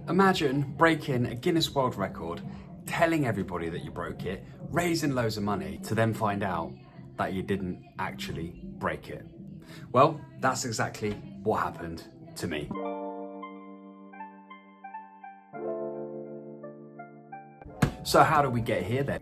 Imagine breaking a Guinness World Record, telling everybody that you broke it, raising loads of money, to then find out that you didn't actually break it. Well, that's exactly what happened to me. So how did we get here then?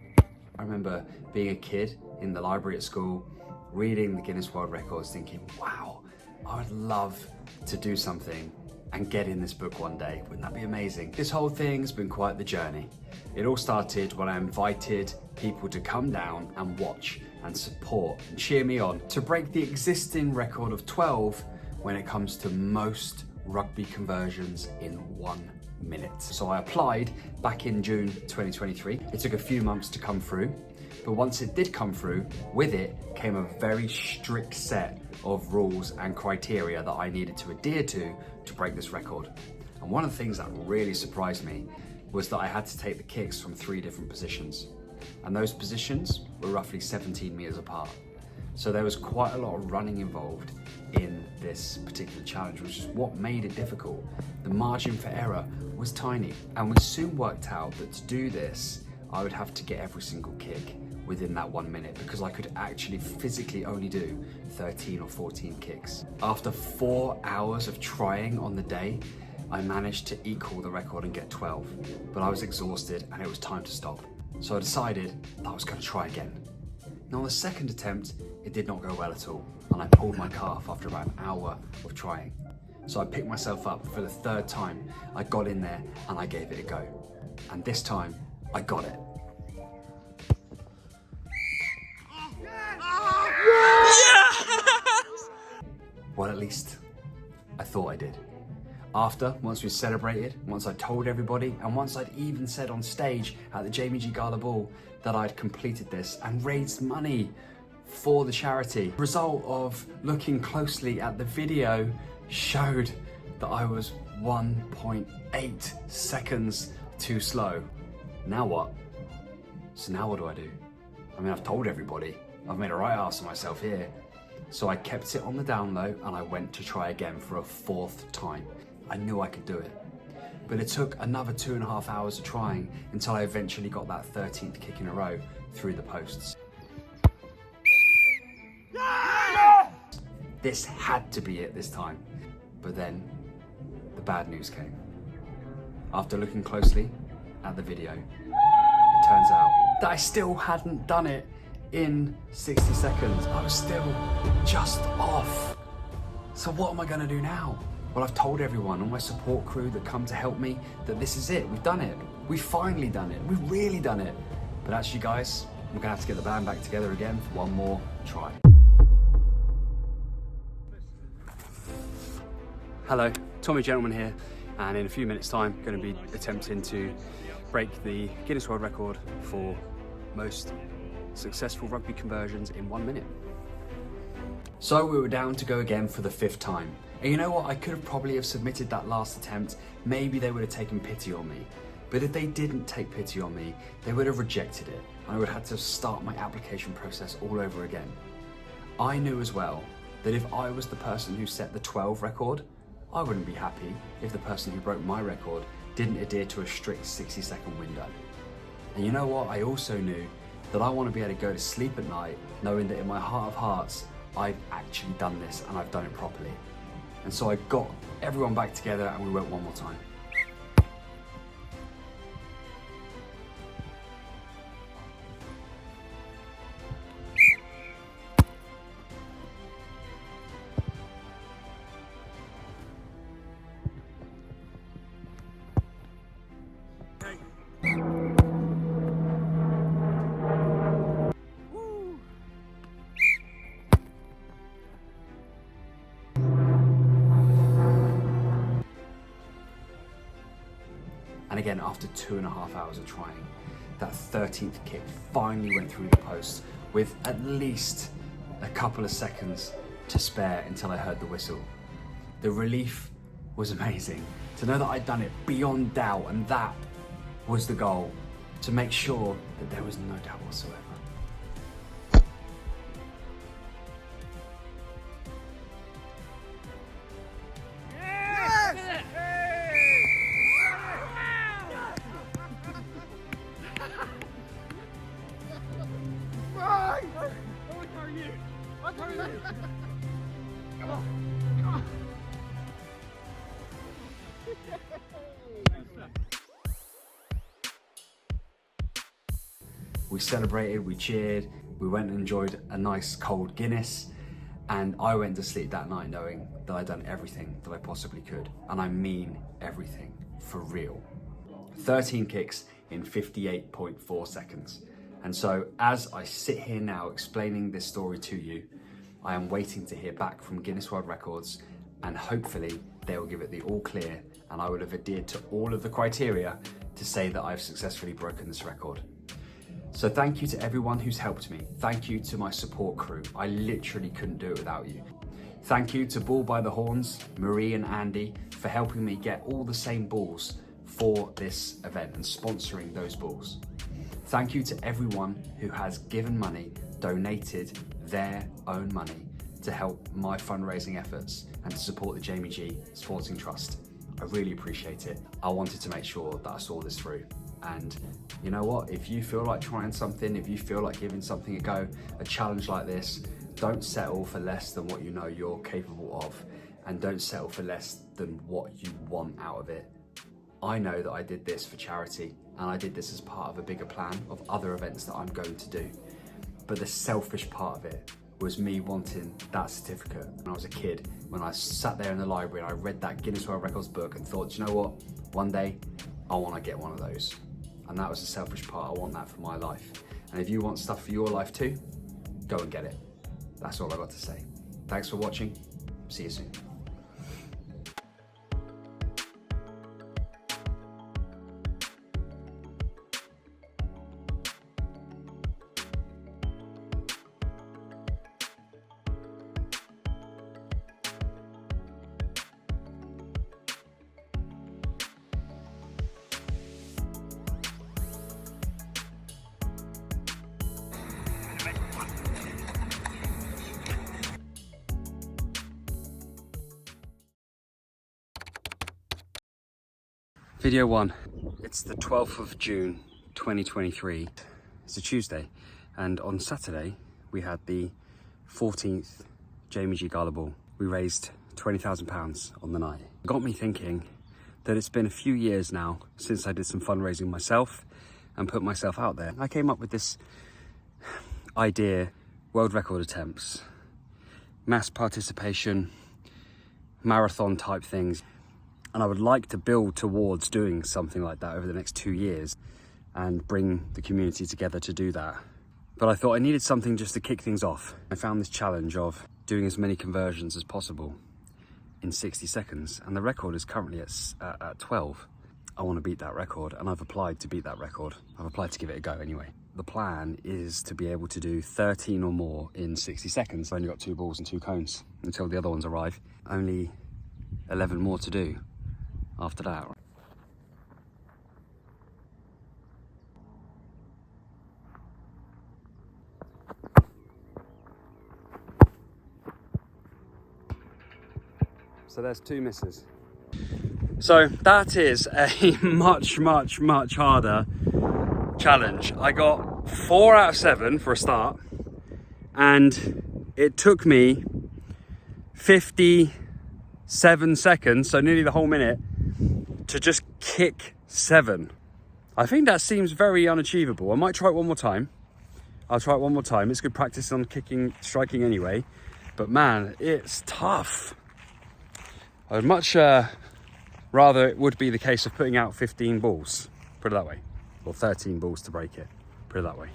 I remember being a kid in the library at school, reading the Guinness World Records, thinking, wow, I would love to do something and get in this book one day. Wouldn't that be amazing? This whole thing's been quite the journey. It all started when I invited people to come down and watch and support and cheer me on to break the existing record of 12 when it comes to most rugby conversions in 1 minute. So I applied back in June 2023. It took a few months to come through, but once it did come through, with it came a very strict set of rules and criteria that I needed to adhere to break this record. And one of the things that really surprised me was that I had to take the kicks from 3 different positions. And those positions were roughly 17 meters apart. So there was quite a lot of running involved in this particular challenge, which is what made it difficult. The margin for error was tiny. And we soon worked out that to do this, I would have to get every single kick within that 1 minute, because I could actually physically only do 13 or 14 kicks. After 4 hours of trying on the day, I managed to equal the record and get 12, but I was exhausted and it was time to stop. So I decided that I was going to try again. Now on the second attempt, it did not go well at all, and I pulled my calf after about an hour of trying. So I picked myself up for the 3rd time. I got in there and I gave it a go. And this time, I got it. Well, at least I thought I did. Once we celebrated, once I told everybody, and once I'd even said on stage at the Jamie G Gala Ball that I'd completed this and raised money for the charity. The result of looking closely at the video showed that I was 1.8 seconds too slow. Now what? So now what do I do? I mean, I've told everybody. I've made a right ass of myself here. So I kept it on the down low and I went to try again for a 4th time. I knew I could do it. But it took another 2.5 hours of trying until I eventually got that 13th kick in a row through the posts. This had to be it this time. But then the bad news came. After looking closely at the video, it turns out that I still hadn't done it in 60 seconds. I was still just off. So what am I gonna do now? Well, I've told everyone, all my support crew that come to help me, that this is it, we've done it. We've finally done it, we've really done it. But actually guys, I'm gonna have to get the band back together again for one more try. Hello, Tommy Gentleman here, and in a few minutes time, gonna be attempting to break the Guinness World Record for most successful rugby conversions in 1 minute. So we were down to go again for the 5th time. And you know what, I could have probably have submitted that last attempt. Maybe they would have taken pity on me. But if they didn't take pity on me, they would have rejected it. And I would have had to start my application process all over again. I knew as well that if I was the person who set the 12 record, I wouldn't be happy if the person who broke my record didn't adhere to a strict 60-second window. And you know what, I also knew that I want to be able to go to sleep at night knowing that in my heart of hearts, I've actually done this and I've done it properly. And so I got everyone back together and we went one more time. And again, after 2.5 hours of trying, that 13th kick finally went through the post with at least a couple of seconds to spare until I heard the whistle. The relief was amazing to know that I'd done it beyond doubt, and that was the goal, to make sure that there was no doubt whatsoever. We celebrated, we cheered, we went and enjoyed a nice cold Guinness, and I went to sleep that night knowing that I'd done everything that I possibly could. And I mean everything, for real. 13 kicks in 58.4 seconds. And so as I sit here now explaining this story to you, I am waiting to hear back from Guinness World Records, and hopefully they will give it the all clear, and I would have adhered to all of the criteria to say that I've successfully broken this record. So thank you to everyone who's helped me. Thank you to my support crew. I literally couldn't do it without you. Thank you to Ball by the Horns, Marie and Andy, for helping me get all the same balls for this event and sponsoring those balls. Thank you to everyone who has given money, donated their own money to help my fundraising efforts and to support the Jamie G Sporting Trust. I really appreciate it. I wanted to make sure that I saw this through. And you know what? If you feel like trying something, if you feel like giving something a go, a challenge like this, don't settle for less than what you know you're capable of, and don't settle for less than what you want out of it. I know that I did this for charity, and I did this as part of a bigger plan of other events that I'm going to do. But the selfish part of it was me wanting that certificate when I was a kid, when I sat there in the library and I read that Guinness World Records book and thought, you know what? One day I want to get one of those. And that was the selfish part. I want that for my life. And if you want stuff for your life too, go and get it. That's all I got to say. Thanks for watching. See you soon. Video 1. It's the 12th of June 2023. It's a Tuesday, and on Saturday we had the 14th Jamie G Gala Ball. We raised £20,000 on the night. It got me thinking that it's been a few years now since I did some fundraising myself and put myself out there. I came up with this idea: world record attempts, mass participation, marathon type things. And I would like to build towards doing something like that over the next 2 years and bring the community together to do that. But I thought I needed something just to kick things off. I found this challenge of doing as many conversions as possible in 60 seconds. And the record is currently at 12. I want to beat that record, and I've applied to beat that record. I've applied to give it a go anyway. The plan is to be able to do 13 or more in 60 seconds. I've only got 2 balls and 2 cones until the other ones arrive. Only 11 more to do after that. So there's 2 misses. So that is a much harder challenge. I got 4 out of 7 for a start, and it took me 57 seconds, so nearly the whole minute, to just kick 7. I think that seems very unachievable. I might try it one more time. I'll try it one more time. It's good practice on striking anyway, but man, it's tough. I would much rather it would be the case of putting out 15 balls, put it that way, or 13 balls to break it, put it that way.